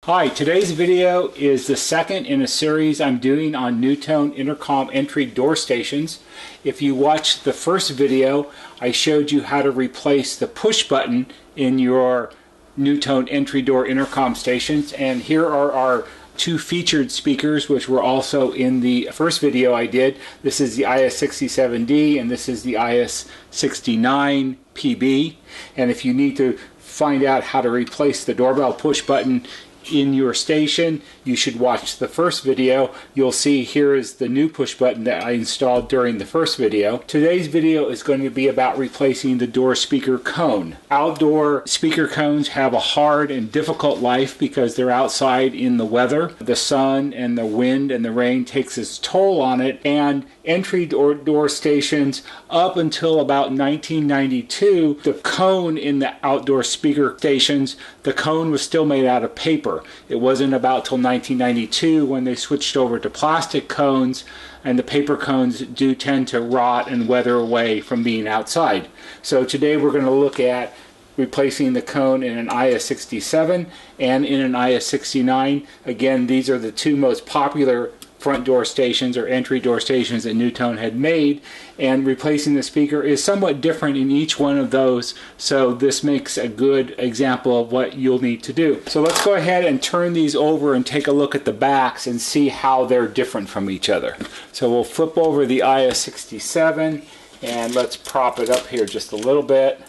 Hi, today's video is the second in a series I'm doing on NuTone Intercom Entry Door Stations. If you watched the first video, I showed you how to replace the push button in your NuTone Entry Door Intercom stations, and here are our two featured speakers which were also in the first video I did. This is the IA67D and this is the IS69PB, and if you need to find out how to replace the doorbell push button in your station, you should watch the first video. You'll see here is the new push button that I installed during the first video. Today's video is going to be about replacing the door speaker cone. Outdoor speaker cones have a hard and difficult life because they're outside in the weather. The sun and the wind and the rain takes its toll on it, and entry door stations up until about 1992, the cone in the outdoor speaker stations, the cone was still made out of paper. It wasn't about till 1992 when they switched over to plastic cones, and the paper cones do tend to rot and weather away from being outside. So today we're going to look at replacing the cone in an IS67 and in an IS69. Again, these are the two most popular front door stations or entry door stations that NuTone had made, and replacing the speaker is somewhat different in each one of those, so this makes a good example of what you'll need to do. So let's go ahead and turn these over and take a look at the backs and see how they're different from each other. So we'll flip over the IS67 and let's prop it up here just a little bit,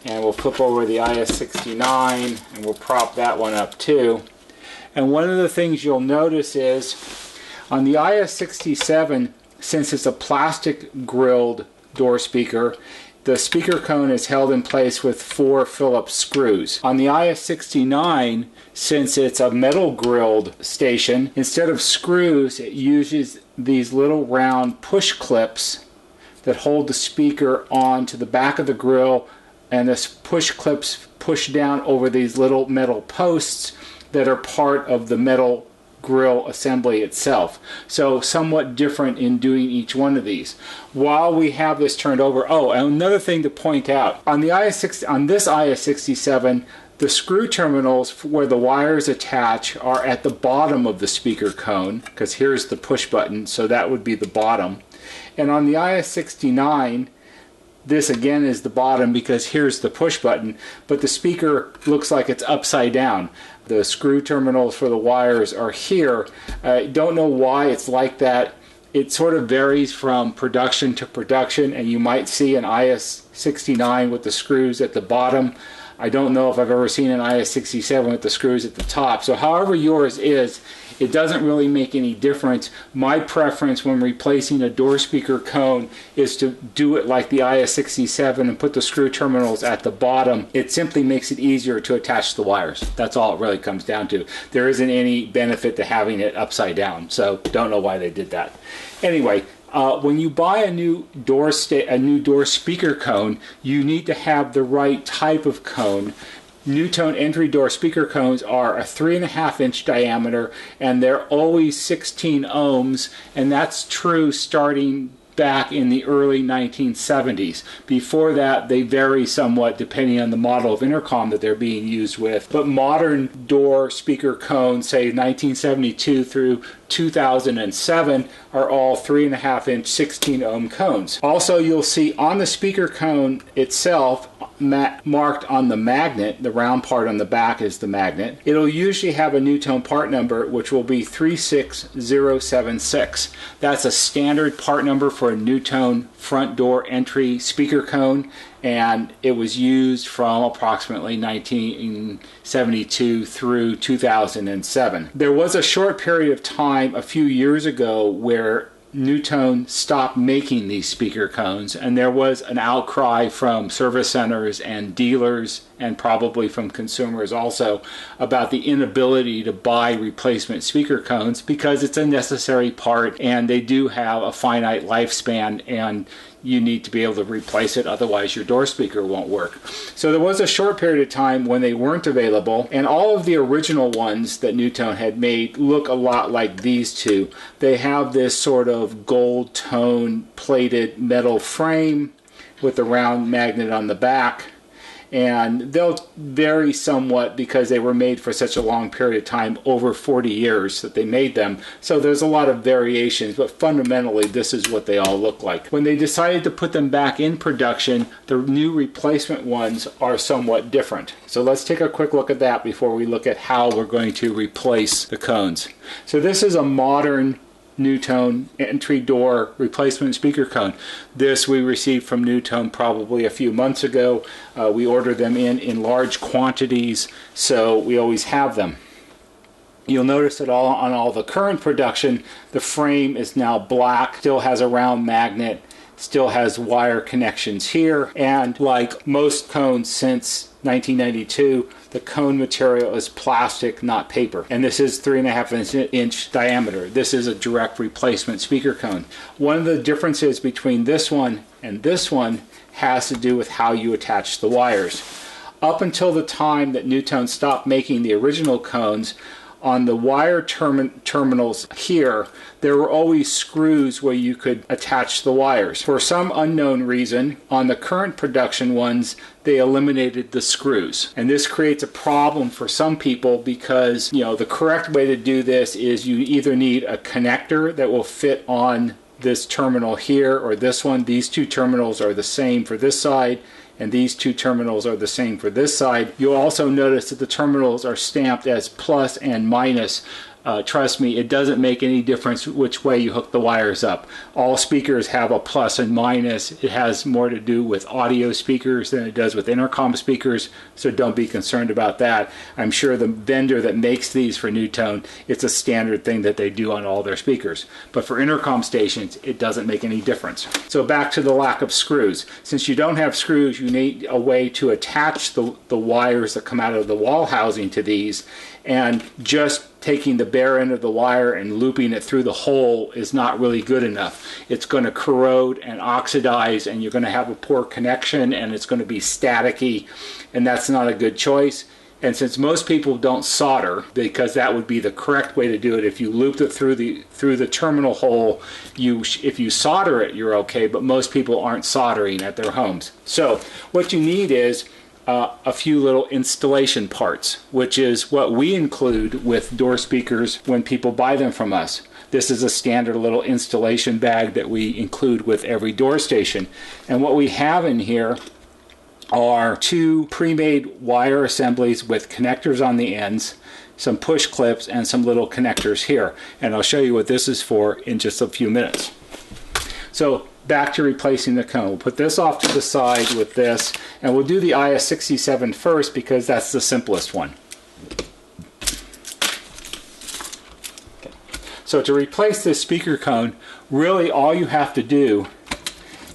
and we'll flip over the IS69 and we'll prop that one up too. And one of the things you'll notice is on the IS67, since it's a plastic grilled door speaker, the speaker cone is held in place with 4 Phillips screws. On the IS69, since it's a metal grilled station, instead of screws, it uses these little round push clips that hold the speaker onto the back of the grill, and the push clips push down over these little metal posts that are part of the metal grill assembly itself. So somewhat different in doing each one of these. While we have this turned over, oh, and another thing to point out, on the on this IS67, the screw terminals where the wires attach are at the bottom of the speaker cone, because here's the push button, so that would be the bottom. And on the IS69, this again is the bottom because here's the push button, but the speaker looks like it's upside down. The screw terminals for the wires are here. I don't know why it's like that. It sort of varies from production to production, and you might see an IS69 with the screws at the bottom. I don't know if I've ever seen an IS67 with the screws at the top. So however yours is, it doesn't really make any difference. My preference when replacing a door speaker cone is to do it like the IS67 and put the screw terminals at the bottom. It simply makes it easier to attach the wires. That's all it really comes down to. There isn't any benefit to having it upside down, so don't know why they did that. Anyway, when you buy a new door speaker cone, you need to have the right type of cone. NuTone Entry Door Speaker Cones are a 3.5-inch diameter, and they're always 16 ohms, and that's true starting back in the early 1970s. Before that, they vary somewhat depending on the model of intercom that they're being used with. But modern door speaker cones, say 1972 through 2007, are all 3.5-inch 16 ohm cones. Also, you'll see on the speaker cone itself, marked on the magnet, the round part on the back is the magnet. It'll usually have a NuTone part number, which will be 36076. That's a standard part number for a NuTone front door entry speaker cone, and it was used from approximately 1972 through 2007. There was a short period of time a few years ago where NuTone stopped making these speaker cones, and there was an outcry from service centers and dealers, and probably from consumers also, about the inability to buy replacement speaker cones because it's a necessary part and they do have a finite lifespan, and you need to be able to replace it, otherwise your door speaker won't work. So there was a short period of time when they weren't available, and all of the original ones that NuTone had made look a lot like these two. They have this sort of gold tone plated metal frame with a round magnet on the back, and they'll vary somewhat because they were made for such a long period of time, over 40 years that they made them. So there's a lot of variations, but fundamentally this is what they all look like. When they decided to put them back in production, the new replacement ones are somewhat different. So let's take a quick look at that before we look at how we're going to replace the cones. So this is a modern NuTone Entry Door Replacement Speaker Cone. This we received from NuTone probably a few months ago. We ordered them in large quantities, so we always have them. You'll notice that on all the current production, the frame is now black, still has a round magnet, still has wire connections here, and like most cones since 1992, the cone material is plastic, not paper. And this is 3.5 inch diameter. This is a direct replacement speaker cone. One of the differences between this one and this one has to do with how you attach the wires. Up until the time that NuTone stopped making the original cones, on the wire terminals here, there were always screws where you could attach the wires. For some unknown reason, on the current production ones, they eliminated the screws. And this creates a problem for some people because, you know, the correct way to do this is you either need a connector that will fit on this terminal here or this one. These two terminals are the same for this side, and these two terminals are the same for this side. You'll also notice that the terminals are stamped as plus and minus. Trust me, it doesn't make any difference which way you hook the wires up. All speakers have a plus and minus. It has more to do with audio speakers than it does with intercom speakers, so don't be concerned about that. I'm sure the vendor that makes these for NuTone, it's a standard thing that they do on all their speakers. But for intercom stations, it doesn't make any difference. So back to the lack of screws. Since you don't have screws, you need a way to attach the wires that come out of the wall housing to these, and just taking the bare end of the wire and looping it through the hole is not really good enough. It's going to corrode and oxidize, and you're going to have a poor connection, and it's going to be staticky, and that's not a good choice. And since most people don't solder, because that would be the correct way to do it, if you looped it through the terminal hole, if you solder it, you're okay, but most people aren't soldering at their homes. So what you need is a few little installation parts, which is what we include with door speakers when people buy them from us. This is a standard little installation bag that we include with every door station. And what we have in here are two pre-made wire assemblies with connectors on the ends, some push clips, and some little connectors here. And I'll show you what this is for in just a few minutes. So back to replacing the cone. We'll put this off to the side with this, and we'll do the IS67 first because that's the simplest one. Okay. So to replace this speaker cone, really all you have to do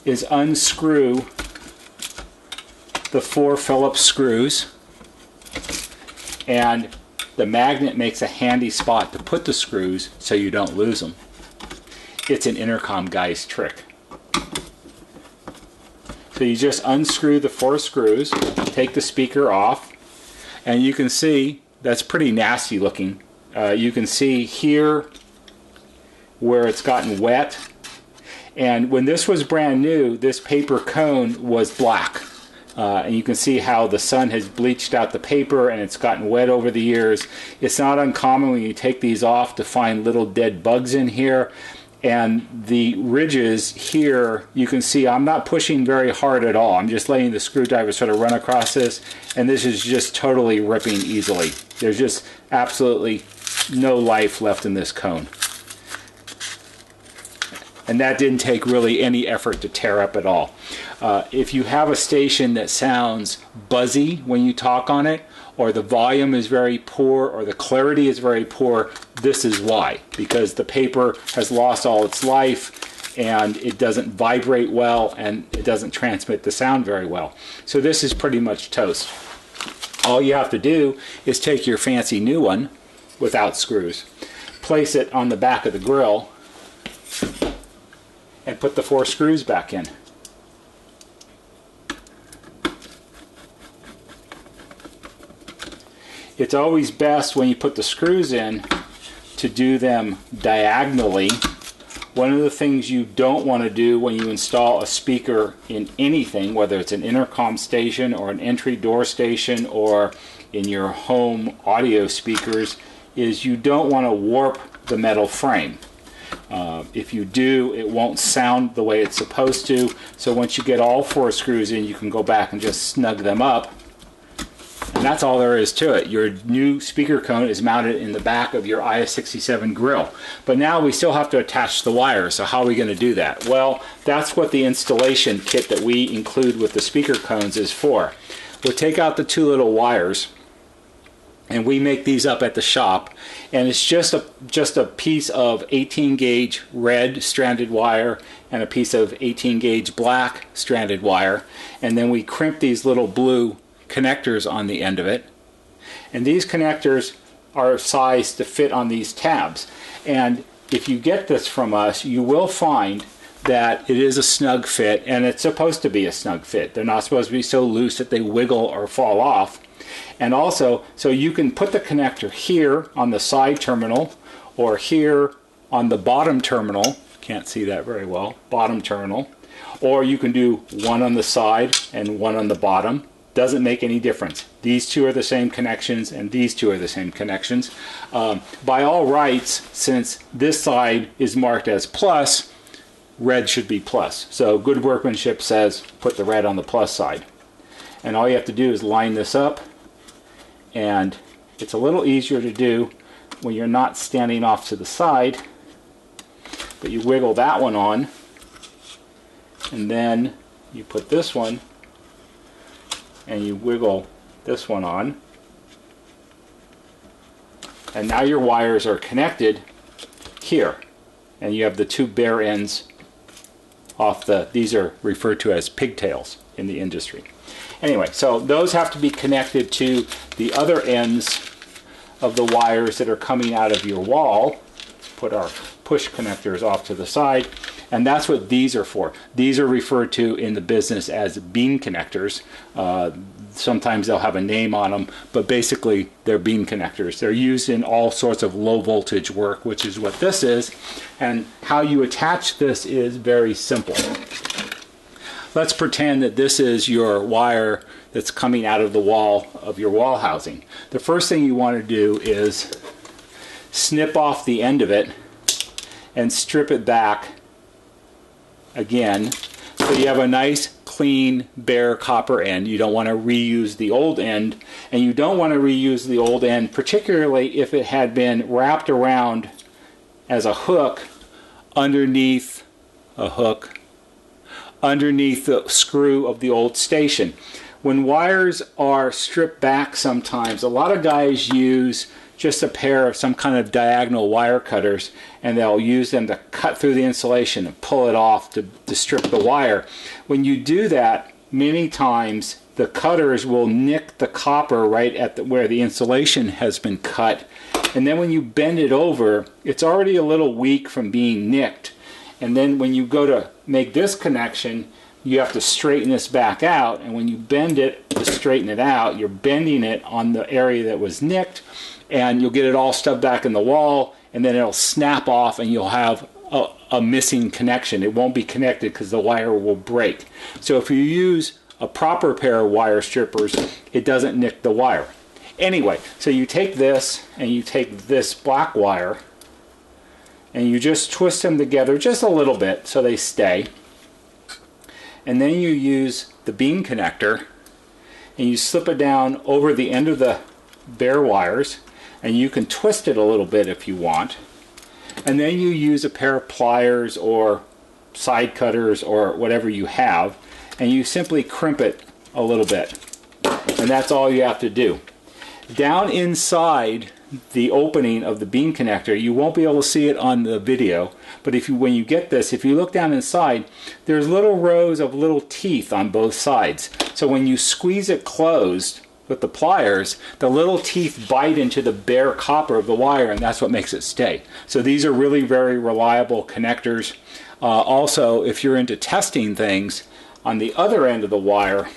is unscrew the 4 Phillips screws, and the magnet makes a handy spot to put the screws so you don't lose them. It's an intercom guy's trick. So you just unscrew the 4 screws, take the speaker off, and you can see that's pretty nasty looking. You can see here where it's gotten wet, and when this was brand new, this paper cone was black. And you can see how the sun has bleached out the paper and it's gotten wet over the years. It's not uncommon when you take these off to find little dead bugs in here. And the ridges here, you can see I'm not pushing very hard at all. I'm just letting the screwdriver sort of run across this, and this is just totally ripping easily. There's just absolutely no life left in this cone. And that didn't take really any effort to tear up at all. If you have a station that sounds buzzy when you talk on it, or the volume is very poor, or the clarity is very poor, this is why. Because the paper has lost all its life, and it doesn't vibrate well, and it doesn't transmit the sound very well. So this is pretty much toast. All you have to do is take your fancy new one, without screws, place it on the back of the grill, and put the 4 screws back in. It's always best when you put the screws in to do them diagonally One of the things you don't want to do when you install a speaker in anything, whether it's an intercom station or an entry door station or in your home audio speakers, is you don't want to warp the metal frame. If you do, it won't sound the way it's supposed to. So once you get all 4 screws in, you can go back and just snug them up. And that's all there is to it. Your new speaker cone is mounted in the back of your IA67 grill. But now we still have to attach the wires. So how are we going to do that? Well, that's what the installation kit that we include with the speaker cones is for. We'll take out the 2 little wires, and we make these up at the shop, and it's just a piece of 18 gauge red stranded wire and a piece of 18 gauge black stranded wire, and then we crimp these little blue connectors on the end of it, and these connectors are sized to fit on these tabs. And if you get this from us, you will find that it is a snug fit, and it's supposed to be a snug fit. They're not supposed to be so loose that they wiggle or fall off. And also, so you can put the connector here on the side terminal or here on the bottom terminal. Can't see that very well. Bottom terminal. Or you can do one on the side and one on the bottom. Doesn't make any difference. These 2 are the same connections and these 2 are the same connections. By all rights, since this side is marked as plus, red should be plus. So good workmanship says put the red on the plus side. And all you have to do is line this up, and it's a little easier to do when you're not standing off to the side. But you wiggle that one on, and then you put this one and you wiggle this one on, and now your wires are connected here, and you have the 2 bare ends off these are referred to as pigtails in the industry. Anyway, so those have to be connected to the other ends of the wires that are coming out of your wall. Let's put our push connectors off to the side, and that's what these are for. These are referred to in the business as bean connectors. Sometimes they'll have a name on them, but basically they're bean connectors. They're used in all sorts of low voltage work, which is what this is. And how you attach this is very simple. Let's pretend that this is your wire that's coming out of the wall of your wall housing. The first thing you want to do is snip off the end of it and strip it back again, so you have a nice clean bare copper end. You don't want to reuse the old end, and you don't want to reuse the old end particularly if it had been wrapped around as a hook underneath underneath the screw of the old station. When wires are stripped back, sometimes a lot of guys use just a pair of some kind of diagonal wire cutters, and they'll use them to cut through the insulation and pull it off to strip the wire. When you do that, many times the cutters will nick the copper right at where the insulation has been cut, and then when you bend it over, it's already a little weak from being nicked. And then when you go to make this connection, you have to straighten this back out, and when you bend it to straighten it out, you're bending it on the area that was nicked, and you'll get it all stubbed back in the wall, and then it'll snap off and you'll have a missing connection. It won't be connected because the wire will break. So if you use a proper pair of wire strippers, it doesn't nick the wire. Anyway, so you take this and you take this black wire and you just twist them together just a little bit so they stay. And then you use the bean connector and you slip it down over the end of the bare wires, and you can twist it a little bit if you want. And then you use a pair of pliers or side cutters or whatever you have, and you simply crimp it a little bit. And that's all you have to do. Down inside the opening of the bean connector, you won't be able to see it on the video, but when you get this, if you look down inside, there's little rows of little teeth on both sides. So when you squeeze it closed with the pliers, the little teeth bite into the bare copper of the wire, and that's what makes it stay. So these are really very reliable connectors. Also, if you're into testing things, on the other end of the wire,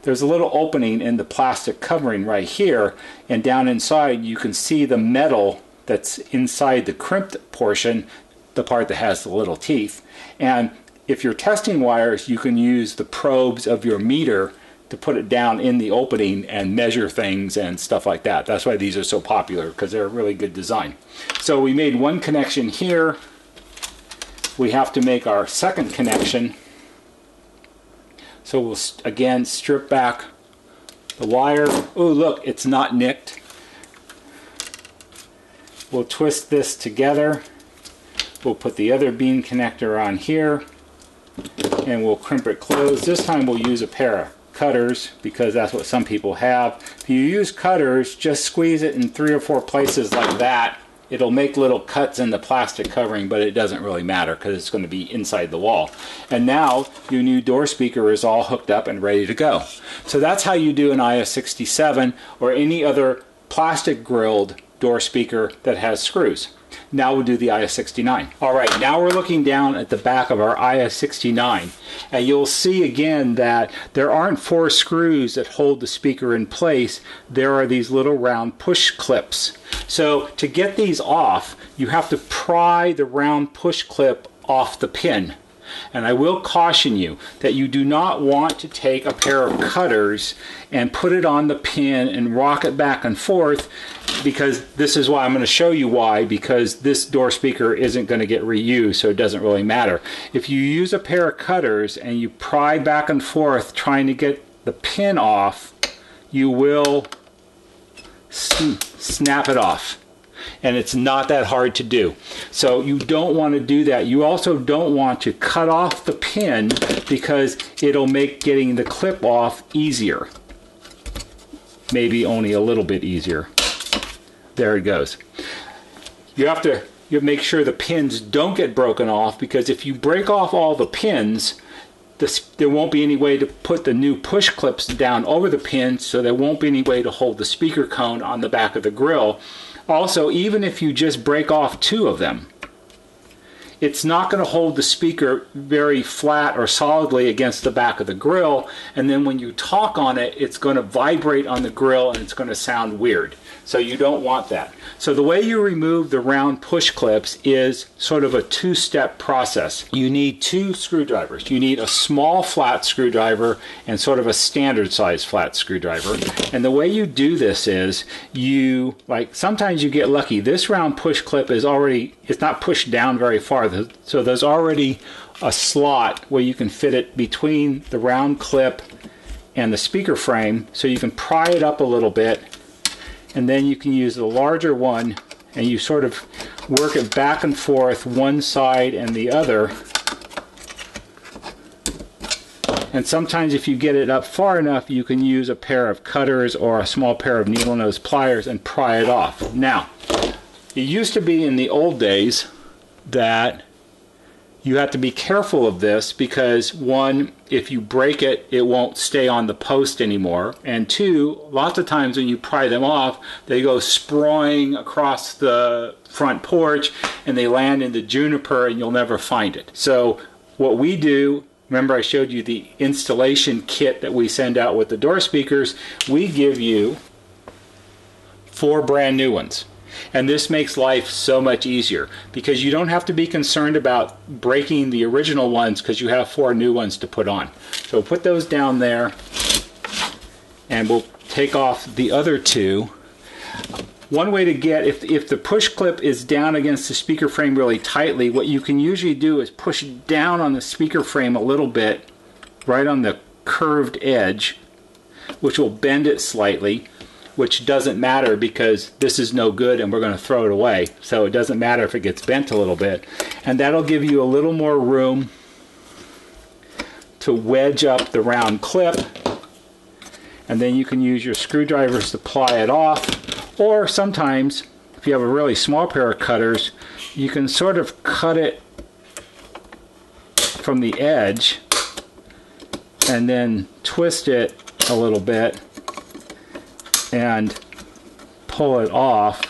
there's a little opening in the plastic covering right here, and down inside you can see the metal that's inside the crimped portion the part that has the little teeth. And if you're testing wires, you can use the probes of your meter to put it down in the opening and measure things and stuff like that. That's why these are so popular, because they're a really good design. So we made one connection here. We have to make our second connection. So we'll again strip back the wire. Oh, look, it's not nicked. We'll twist this together. We'll put the other bean connector on here and we'll crimp it closed. This time we'll use a pair of cutters because that's what some people have. If you use cutters, just squeeze it in 3 or 4 places like that. It'll make little cuts in the plastic covering, but it doesn't really matter because it's going to be inside the wall. And now your new door speaker is all hooked up and ready to go. So that's how you do an IA67 or any other plastic grilled door speaker that has screws. Now we'll do the IA69. Alright, now we're looking down at the back of our IA69 and you'll see again that there aren't 4 screws that hold the speaker in place. There are these little round push clips. So to get these off, you have to pry the round push clip off the pin. And I will caution you that you do not want to take a pair of cutters and put it on the pin and rock it back and forth, because this is why I'm going to show you why, because this door speaker isn't going to get reused, so it doesn't really matter. If you use a pair of cutters and you pry back and forth trying to get the pin off, you will snap it off. And it's not that hard to do. So you don't want to do that. You also don't want to cut off the pin because it'll make getting the clip off easier. Maybe only a little bit easier. There it goes. You have to make sure the pins don't get broken off, because if you break off all the pins, there won't be any way to put the new push clips down over the pins, so there won't be any way to hold the speaker cone on the back of the grill. Also, even if you just break off 2 of them, it's not going to hold the speaker very flat or solidly against the back of the grill, and then when you talk on it, it's going to vibrate on the grill and it's going to sound weird. So you don't want that. So the way you remove the round push clips is sort of a 2-step process. You need 2 screwdrivers. You need a small flat screwdriver and sort of a standard size flat screwdriver. And the way you do this is sometimes you get lucky. This round push clip is it's not pushed down very far. So there's already a slot where you can fit it between the round clip and the speaker frame, so you can pry it up a little bit. And then you can use the larger one and you sort of work it back and forth one side and the other. And sometimes if you get it up far enough, you can use a pair of cutters or a small pair of needle nose pliers and pry it off. Now, it used to be in the old days that you have to be careful of this because, 1, if you break it, it won't stay on the post anymore. And 2, lots of times when you pry them off, they go sprawling across the front porch and they land in the juniper and you'll never find it. So what we do, remember I showed you the installation kit that we send out with the door speakers, we give you 4 brand new ones. And this makes life so much easier because you don't have to be concerned about breaking the original ones because you have 4 new ones to put on. So we'll put those down there and we'll take off the other 2. One way to get, if the push clip is down against the speaker frame really tightly, what you can usually do is push down on the speaker frame a little bit, right on the curved edge, which will bend it slightly. Which doesn't matter because this is no good and we're going to throw it away. So it doesn't matter if it gets bent a little bit. And that'll give you a little more room to wedge up the round clip. And then you can use your screwdrivers to pry it off. Or sometimes, if you have a really small pair of cutters, you can sort of cut it from the edge and then twist it a little bit and pull it off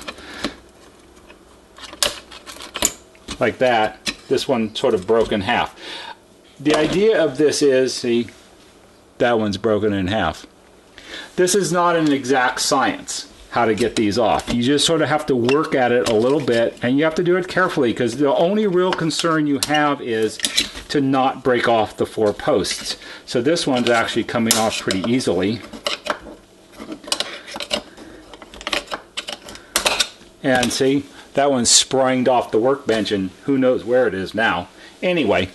like that. This one sort of broke in half. The idea of this is, see, that one's broken in half. This is not an exact science. how to get these off. You just sort of have to work at it a little bit, and you have to do it carefully because the only real concern you have is to not break off the 4 posts. So this one's actually coming off pretty easily. And see, that one's springed off the workbench and who knows where it is now. Anyway,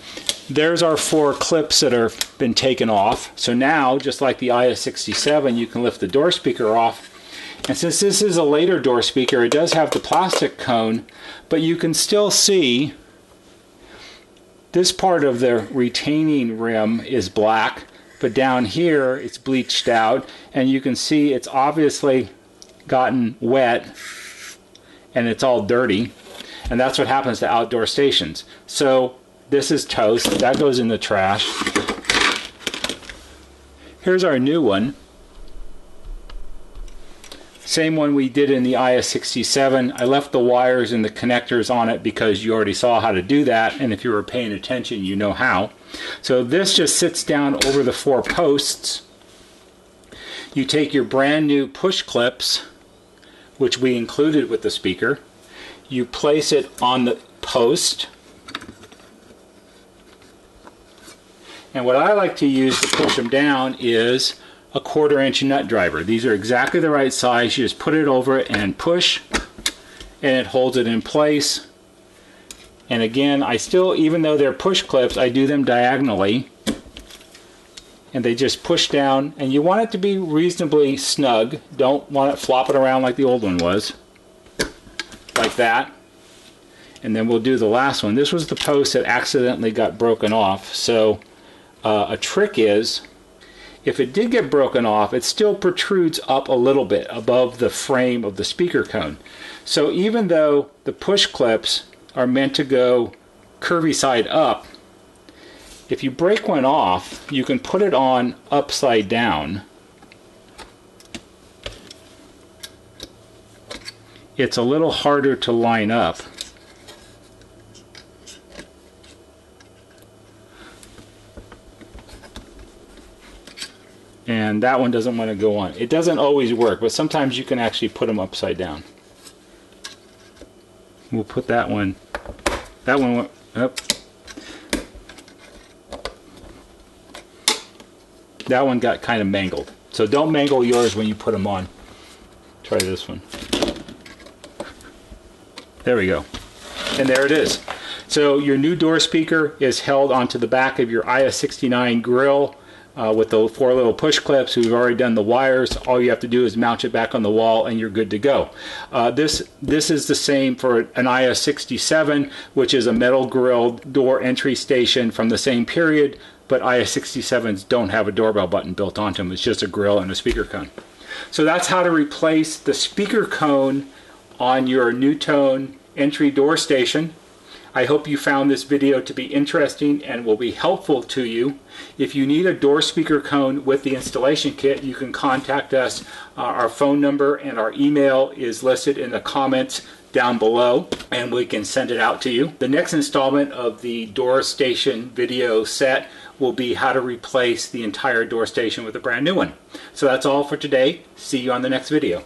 there's our 4 clips that have been taken off. So now, just like the IA67, you can lift the door speaker off. And since this is a later door speaker, it does have the plastic cone, but you can still see this part of the retaining rim is black, but down here it's bleached out, and you can see it's obviously gotten wet and it's all dirty, and that's what happens to outdoor stations. So this is toast. That goes in the trash. Here's our new one. Same one we did in the IA67. I left the wires and the connectors on it because you already saw how to do that, and if you were paying attention, you know how. So this just sits down over the 4 posts. You take your brand new push clips, which we included with the speaker. You place it on the post. And what I like to use to push them down is a 1/4 inch nut driver. These are exactly the right size. You just put it over it and push, and it holds it in place. And again, I still, even though they're push clips, I do them diagonally, and they just push down, and you want it to be reasonably snug. Don't want it flopping around like the old one was, like that. And then we'll do the last one. This was the post that accidentally got broken off. So a trick is, if it did get broken off, it still protrudes up a little bit above the frame of the speaker cone. So even though the push clips are meant to go curvy side up, if you break one off, you can put it on upside down. It's a little harder to line up. And that one doesn't want to go on. It doesn't always work, but sometimes you can actually put them upside down. We'll put that one up. That one got kind of mangled. So don't mangle yours when you put them on. Try this one. There we go. And there it is. So your new door speaker is held onto the back of your IA69 grill with the 4 little push clips. We've already done the wires. All you have to do is mount it back on the wall and you're good to go. This is the same for an IA67, which is a metal grilled door entry station from the same period, but IA67s don't have a doorbell button built onto them. It's just a grill and a speaker cone. So that's how to replace the speaker cone on your NuTone Entry Door Station. I hope you found this video to be interesting and will be helpful to you. If you need a door speaker cone with the installation kit, you can contact us. Our phone number and our email is listed in the comments down below, and we can send it out to you. The next installment of the door station video set will be how to replace the entire door station with a brand new one. So that's all for today. See you on the next video.